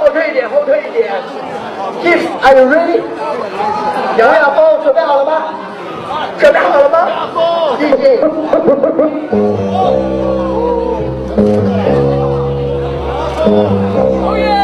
后退一点，后退一点。Keeps, are you ready? 杨亚峰准备好了吗？准备好了吗？继续。Oh yeah!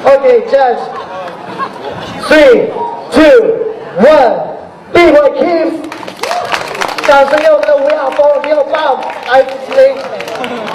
Okay, judge. 3, 2, 1. BBOY KEEBZ. 掌声给我们的吴亚峰，没有棒，来，请。